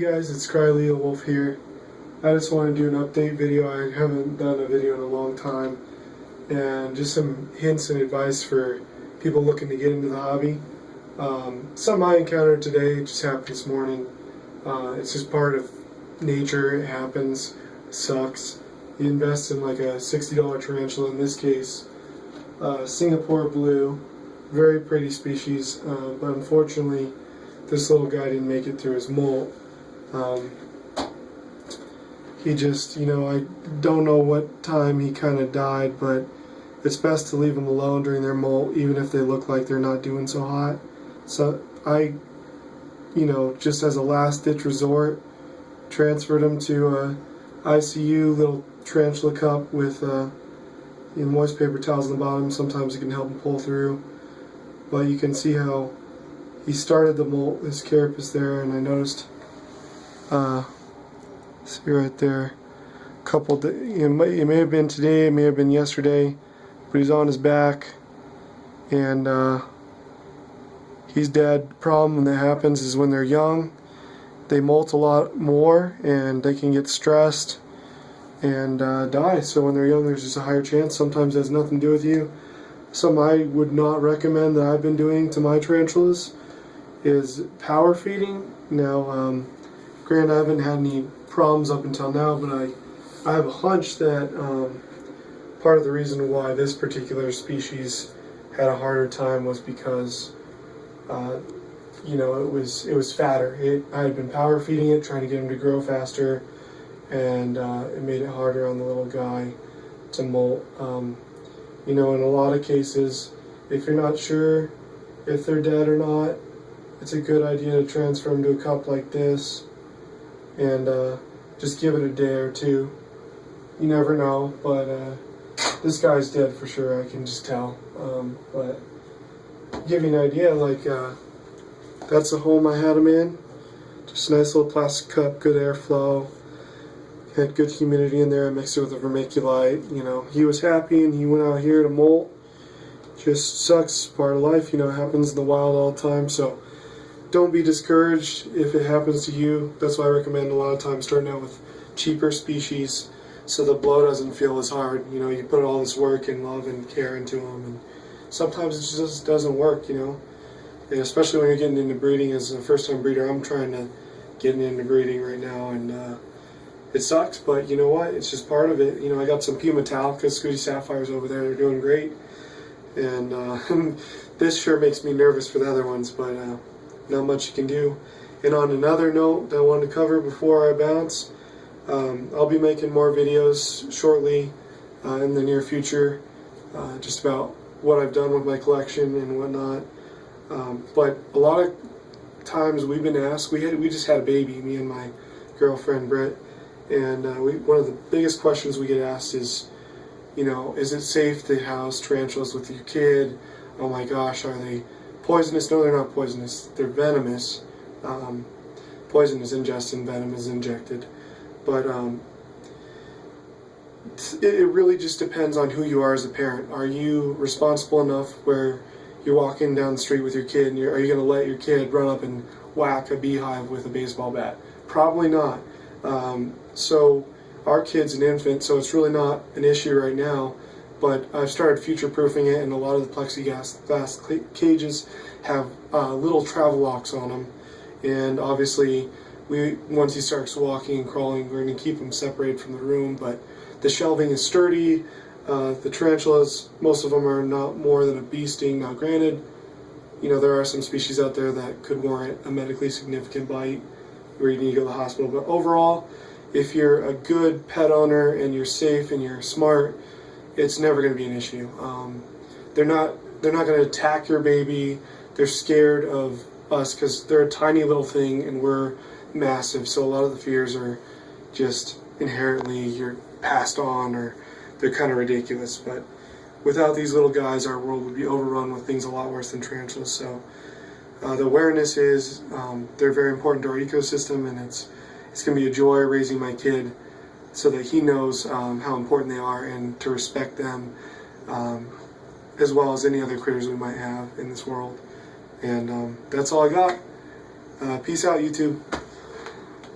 Hey guys, it's Leo Wolf here. I just want to do an update video. I haven't done a video in a long time, and just some hints and advice for people looking to get into the hobby. Something I encountered today, it just happened this morning. It's just part of nature, it happens, it sucks. You invest in like a $60 tarantula, in this case, Singapore blue, very pretty species, but unfortunately this little guy didn't make it through his molt. He just, I don't know what time he kind of died, but it's best to leave them alone during their molt, even if they look like they're not doing so hot. So I, just as a last-ditch resort, transferred him to a ICU little tarantula cup with moist paper towels on the bottom. Sometimes it can help him pull through. But you can see how he started the molt, his carapace there, and I noticed, see right there, it may have been today, it may have been yesterday, but he's on his back, and he's dead. Problem when that happens is when they're young, they molt a lot more, and they can get stressed and die. So when they're young, there's just a higher chance. Sometimes it has nothing to do with you. Something I would not recommend that I've been doing to my tarantulas is power feeding. Now, granted, I haven't had any problems up until now, but I have a hunch that part of the reason why this particular species had a harder time was because it was fatter. I had been power feeding it, trying to get him to grow faster, and it made it harder on the little guy to molt. In a lot of cases, if you're not sure if they're dead or not, it's a good idea to transfer them to a cup like this and just give it a day or two. You never know, but this guy's dead for sure, I can just tell. But give you an idea, that's the home I had him in. Just a nice little plastic cup, good airflow, had good humidity in there. I mixed it with a vermiculite. He was happy and he went out here to molt. Just sucks, part of life, it happens in the wild all the time. So don't be discouraged if it happens to you. That's why I recommend a lot of times starting out with cheaper species so the blow doesn't feel as hard. You put all this work and love and care into them, and sometimes it just doesn't work, and especially when you're getting into breeding. As a first-time breeder, I'm trying to get into breeding right now, and it sucks, but you know what? It's just part of it. I got some Puma Metallica, Scooty Sapphires over there. They're doing great, and this sure makes me nervous for the other ones, but not much you can do. And on another note that I wanted to cover before I bounce, I'll be making more videos shortly in the near future, just about what I've done with my collection and whatnot. But a lot of times we've been asked, we just had a baby, me and my girlfriend Britt, and one of the biggest questions we get asked is, is it safe to house tarantulas with your kid? Oh my gosh, are they poisonous? No, they're not poisonous. They're venomous. Poison is ingested, venom is injected. But it really just depends on who you are as a parent. Are you responsible enough where you're walking down the street with your kid, and are you going to let your kid run up and whack a beehive with a baseball bat? Probably not. So our kid's an infant, so it's really not an issue right now. But I've started future-proofing it, and a lot of the plexiglass cages have little travel locks on them. And obviously, once he starts walking and crawling, we're going to keep him separated from the room. But the shelving is sturdy. The tarantulas, most of them are not more than a bee sting. Now, granted, there are some species out there that could warrant a medically significant bite where you need to go to the hospital. But overall, if you're a good pet owner and you're safe and you're smart, it's never going to be an issue. They're not going to attack your baby. They're scared of us because they're a tiny little thing and we're massive. So a lot of the fears are just inherently you're passed on, or they're kind of ridiculous. But without these little guys, our world would be overrun with things a lot worse than tarantulas. So the awareness is they're very important to our ecosystem, and it's going to be a joy raising my kid so that he knows how important they are and to respect them, as well as any other critters we might have in this world. And that's all I got. Peace out, YouTube.